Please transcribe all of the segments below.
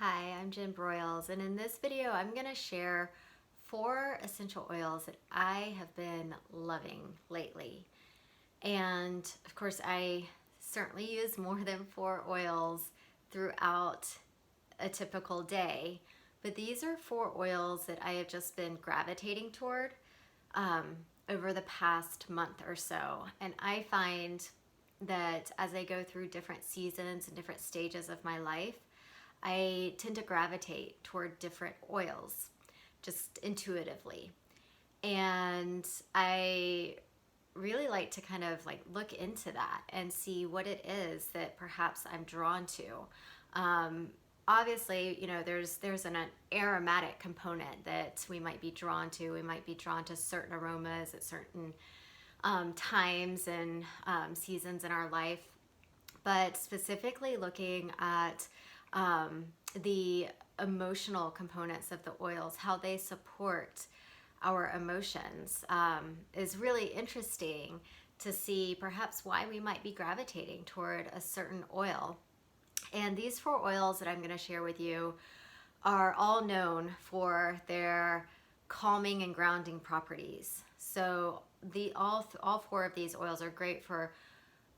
Hi, I'm Jen Broyles, and in this video I'm going to share 4 essential oils that I have been loving lately. And of course, I certainly use more than 4 oils throughout a typical day, but these are 4 oils that I have just been gravitating toward um, over the past month or so. And I find that as I go through different seasons and different stages of my life, I tend to gravitate toward different oils just intuitively. And I really like to kind of like look into that and see what it is that perhaps I'm drawn to. Um, Obviously, there's an aromatic component that we might be drawn to. We might be drawn to certain aromas at certain times and seasons in our life, but specifically looking at the emotional components of the oils, how they support our emotions, is really interesting to see perhaps why we might be gravitating toward a certain oil. And these 4 oils that I'm going to share with you are all known for their calming and grounding properties. So all 4 of these oils are great for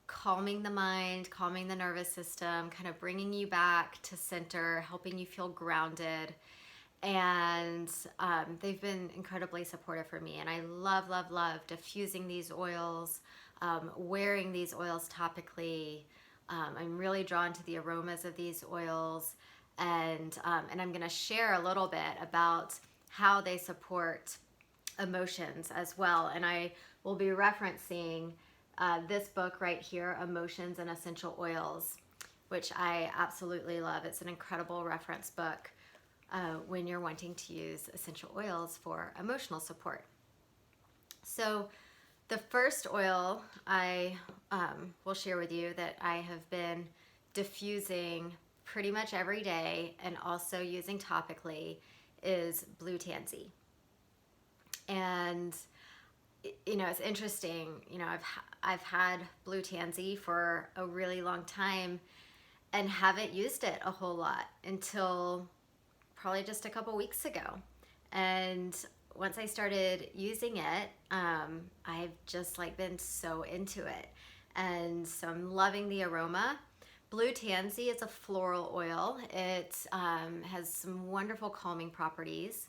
calming the mind, calming the nervous system, kind of bringing you back to center, helping you feel grounded. And they've been incredibly supportive for me. And I love, love, love diffusing these oils, wearing these oils topically. I'm really drawn to the aromas of these oils. And I'm going to share a little bit about how they support emotions as well. And I will be referencing this book right here, Emotions and Essential Oils, which I absolutely love. It's an incredible reference book when you're wanting to use essential oils for emotional support. So the first oil I will share with you that I have been diffusing pretty much every day and also using topically is blue tansy. And it's interesting. I've had blue tansy for a really long time and haven't used it a whole lot until probably just a couple weeks ago. And once I started using it, I've just like been so into it. And so I'm loving the aroma. Blue tansy is a floral oil. It has some wonderful calming properties.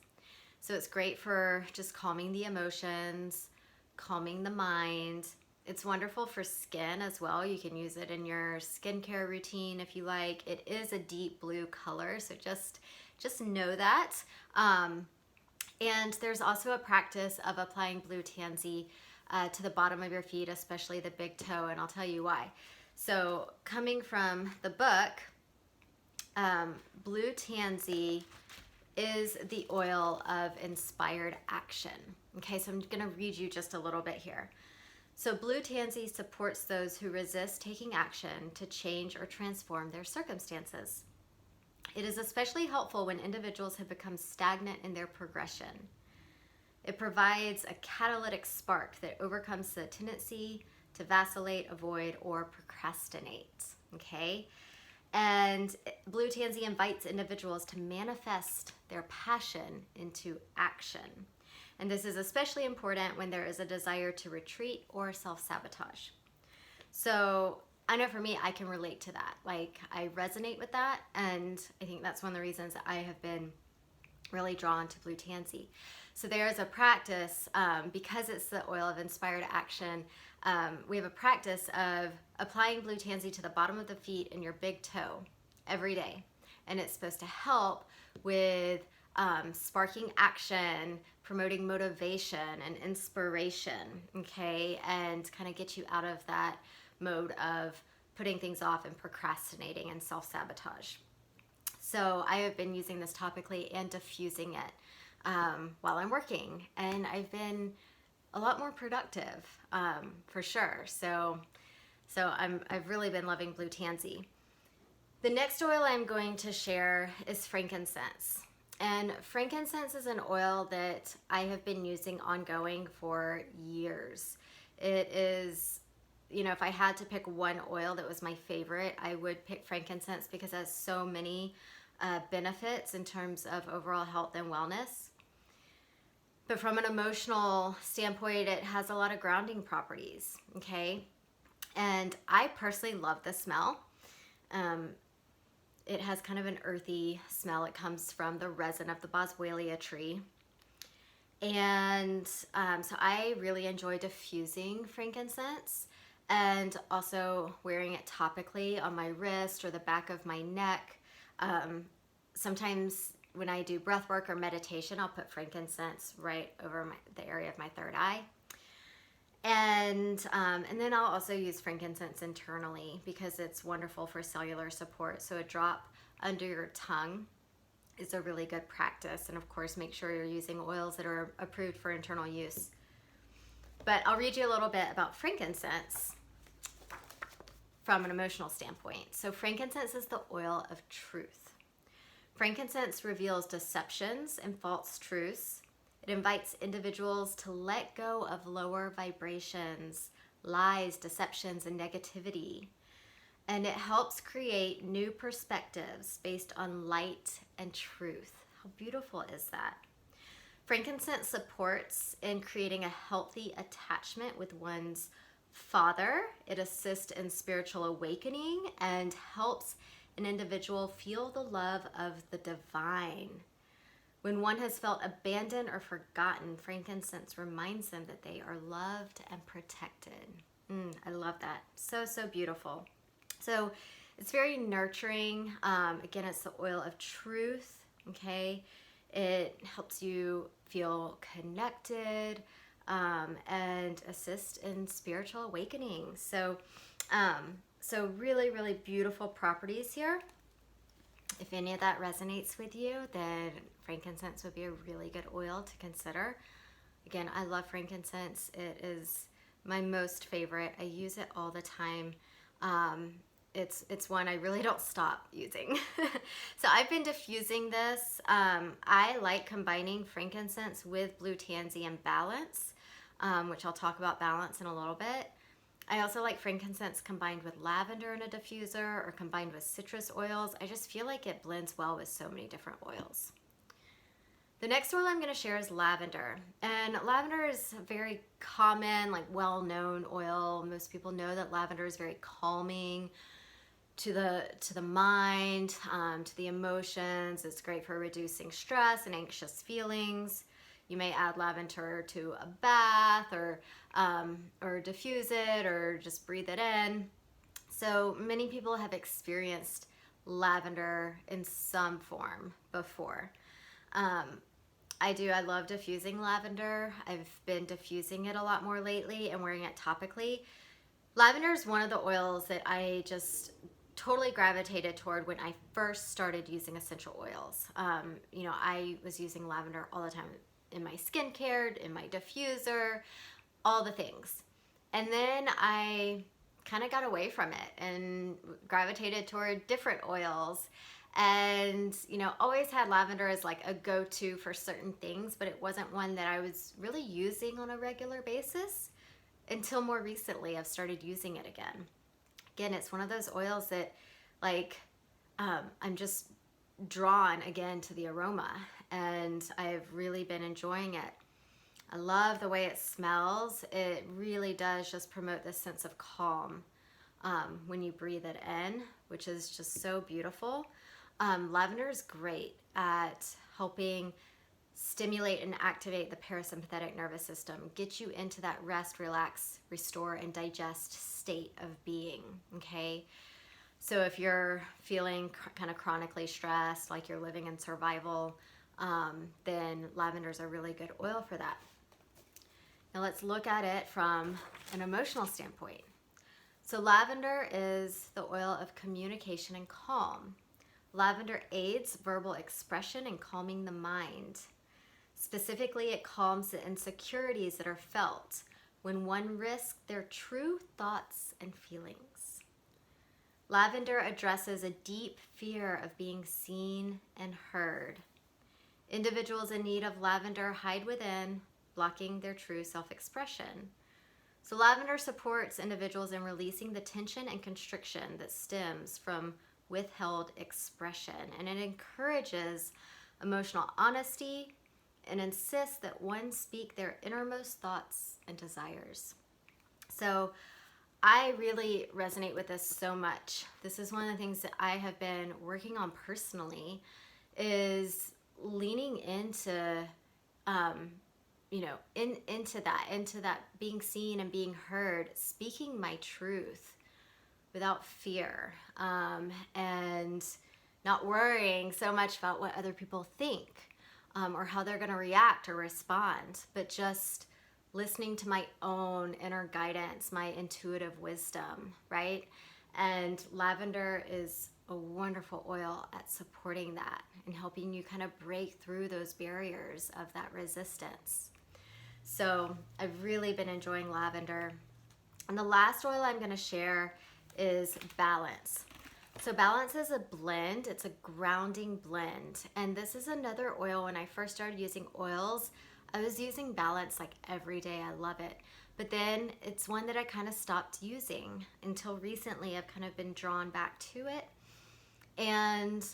So it's great for just calming the emotions, calming the mind. It's wonderful for skin as well. You can use it in your skincare routine if you like. It is a deep blue color, so just know that. And there's also a practice of applying blue tansy to the bottom of your feet, especially the big toe, and I'll tell you why. So coming from the book, blue tansy is the oil of inspired action. Okay, so I'm going to read you just a little bit here. So blue tansy supports those who resist taking action to change or transform their circumstances. It is especially helpful when individuals have become stagnant in their progression. It provides a catalytic spark that overcomes the tendency to vacillate, avoid, or procrastinate. Okay? And blue tansy invites individuals to manifest their passion into action. And this is especially important when there is a desire to retreat or self-sabotage. So I know for me, I can relate to that. Like, I resonate with that, and I think that's one of the reasons that I have been really drawn to blue tansy. So there's a practice, because it's the oil of inspired action, we have a practice of applying blue tansy to the bottom of the feet and your big toe every day. And it's supposed to help with sparking action, promoting motivation and inspiration, okay? And kind of get you out of that mode of putting things off and procrastinating and self-sabotage. So I have been using this topically and diffusing it while I'm working, and I've been a lot more productive for sure. So I've really been loving blue tansy. The next oil I'm going to share is frankincense. And frankincense is an oil that I have been using ongoing for years. It is, if I had to pick one oil that was my favorite, I would pick frankincense because it has so many benefits in terms of overall health and wellness. But from an emotional standpoint, it has a lot of grounding properties, okay? And I personally love the smell. It has kind of an earthy smell. It comes from the resin of the boswellia tree. And so I really enjoy diffusing frankincense and also wearing it topically on my wrist or the back of my neck. Sometimes when I do breath work or meditation, I'll put frankincense right over the area of my third eye. And then I'll also use frankincense internally because it's wonderful for cellular support. So a drop under your tongue is a really good practice. And of course, make sure you're using oils that are approved for internal use. But I'll read you a little bit about frankincense from an emotional standpoint. So frankincense is the oil of truth. Frankincense reveals deceptions and false truths. It invites individuals to let go of lower vibrations, lies, deceptions, and negativity. And it helps create new perspectives based on light and truth. How beautiful is that? Frankincense supports in creating a healthy attachment with one's father. It assists in spiritual awakening and helps an individual feel the love of the divine. When one has felt abandoned or forgotten, frankincense reminds them that they are loved and protected. I love that. So, so beautiful. So it's very nurturing. Again, it's the oil of truth, okay? It helps you feel connected and assist in spiritual awakening. So really, really beautiful properties here. If any of that resonates with you, then frankincense would be a really good oil to consider. Again, I love frankincense. It is my most favorite. I use it all the time. It's one I really don't stop using. So I've been diffusing this. I like combining frankincense with blue tansy and balance, which I'll talk about balance in a little bit. I also like frankincense combined with lavender in a diffuser or combined with citrus oils. I just feel like it blends well with so many different oils. The next oil I'm going to share is lavender. And lavender is a very common, like well-known oil. Most people know that lavender is very calming to the mind, to the emotions. It's great for reducing stress and anxious feelings. You may add lavender to a bath or diffuse it or just breathe it in. So many people have experienced lavender in some form before. I love diffusing lavender. I've been diffusing it a lot more lately and wearing it topically. Lavender is one of the oils that I just totally gravitated toward when I first started using essential oils. I was using lavender all the time in my skincare, in my diffuser, all the things. And then I kind of got away from it and gravitated toward different oils. And, always had lavender as like a go-to for certain things, but it wasn't one that I was really using on a regular basis until more recently I've started using it again. Again, it's one of those oils that I'm just drawn again to the aroma, and I've really been enjoying it. I love the way it smells. It really does just promote this sense of calm when you breathe it in, which is just so beautiful. Lavender is great at helping stimulate and activate the parasympathetic nervous system, get you into that rest, relax, restore, and digest state of being, okay? So if you're feeling kind of chronically stressed, like you're living in survival, then lavender is a really good oil for that. Now let's look at it from an emotional standpoint. So lavender is the oil of communication and calm. Lavender aids verbal expression and calming the mind. Specifically, it calms the insecurities that are felt when one risks their true thoughts and feelings. Lavender addresses a deep fear of being seen and heard. Individuals in need of lavender hide within, blocking their true self-expression. So lavender supports individuals in releasing the tension and constriction that stems from withheld expression, and it encourages emotional honesty and insists that one speak their innermost thoughts and desires. So I really resonate with this so much. This is one of the things that I have been working on personally, is leaning into into that being seen and being heard, speaking my truth without fear, and not worrying so much about what other people think, or how they're going to react or respond, but just listening to my own inner guidance, my intuitive wisdom, right? And lavender is a wonderful oil at supporting that and helping you kind of break through those barriers of that resistance. So I've really been enjoying lavender. And the last oil I'm going to share is Balance. So Balance is a blend. It's a grounding blend. And this is another oil. When I first started using oils, I was using Balance like every day. I love it. But then it's one that I kind of stopped using until recently. I've kind of been drawn back to it. And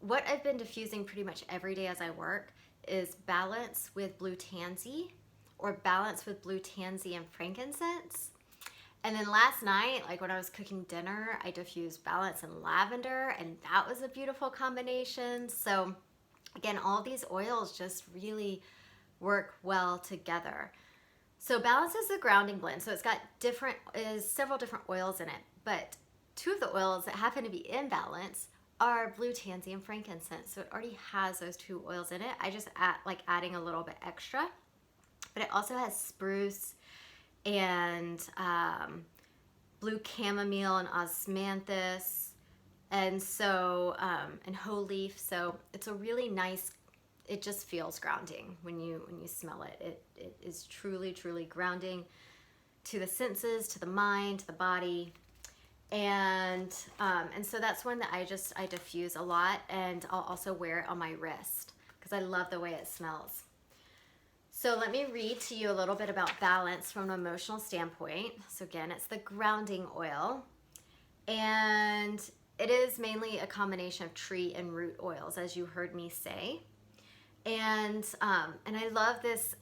what I've been diffusing pretty much every day as I work is Balance with blue tansy, or Balance with blue tansy and frankincense. And then last night, like when I was cooking dinner, I diffused Balance and lavender, and that was a beautiful combination. So again, all these oils just really work well together. So Balance is a grounding blend. So it's got several different oils in it, but two of the oils that happen to be in Balance are blue tansy and frankincense. So it already has those two oils in it. I just adding a little bit extra, but it also has spruce and blue chamomile and osmanthus, and so and whole leaf. So it's a really nice. It just feels grounding when you smell it. It is truly grounding to the senses, to the mind, to the body, and so that's one that I diffuse a lot, and I'll also wear it on my wrist because I love the way it smells. So let me read to you a little bit about Balance from an emotional standpoint. So again, it's the grounding oil, and it is mainly a combination of tree and root oils, as you heard me say. And I love this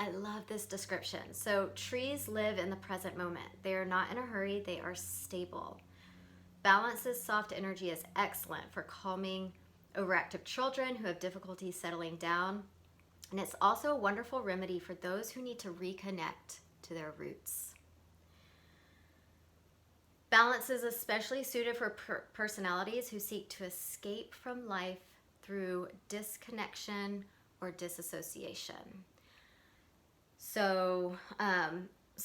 description. So trees live in the present moment. They are not in a hurry. They are stable. Balance's soft energy is excellent for calming overactive children who have difficulty settling down. And it's also a wonderful remedy for those who need to reconnect to their roots. Balance is especially suited for personalities who seek to escape from life through disconnection or disassociation. So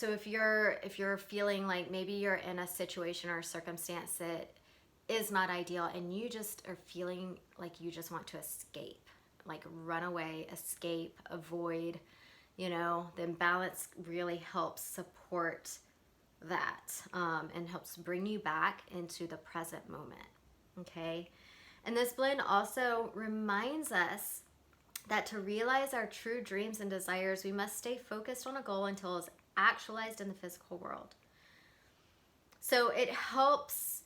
if you're feeling like maybe you're in a situation or a circumstance that is not ideal, and you just are feeling like you just want to escape, like run away, escape, avoid, then Balance really helps support that, and helps bring you back into the present moment. Okay. And this blend also reminds us that to realize our true dreams and desires, we must stay focused on a goal until it's actualized in the physical world. So it helps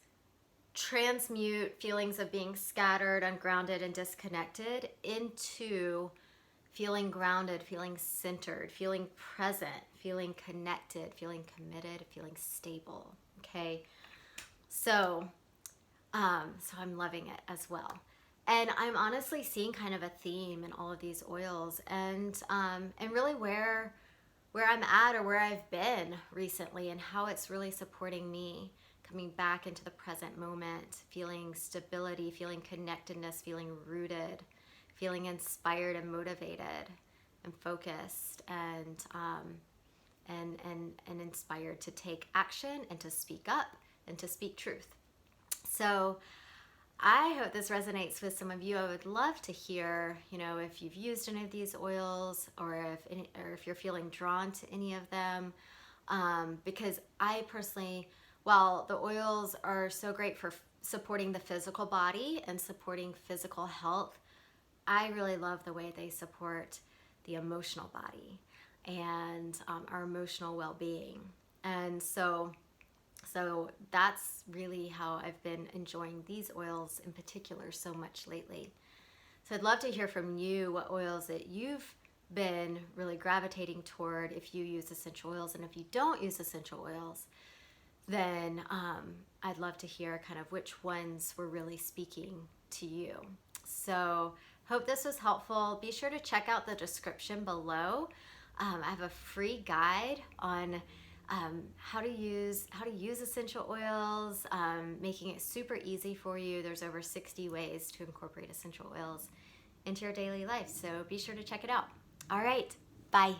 transmute feelings of being scattered, ungrounded, and disconnected into feeling grounded, feeling centered, feeling present, feeling connected, feeling committed, feeling stable. Okay. So I'm loving it as well. And I'm honestly seeing kind of a theme in all of these oils, and really where I'm at or where I've been recently, and how it's really supporting me coming back into the present moment, feeling stability, feeling connectedness, feeling rooted, feeling inspired and motivated and focused, and inspired to take action and to speak up and to speak truth. So I hope this resonates with some of you. I would love to hear, if you've used any of these oils, or if you're feeling drawn to any of them, because I personally, while the oils are so great for supporting the physical body and supporting physical health, I really love the way they support the emotional body and our emotional well-being. And so So that's really how I've been enjoying these oils in particular so much lately. So I'd love to hear from you what oils that you've been really gravitating toward if you use essential oils. And if you don't use essential oils, then I'd love to hear kind of which ones were really speaking to you. So hope this was helpful. Be sure to check out the description below. I have a free guide on how to use essential oils, making it super easy for you. There's over 60 ways to incorporate essential oils into your daily life. So be sure to check it out. All right, bye.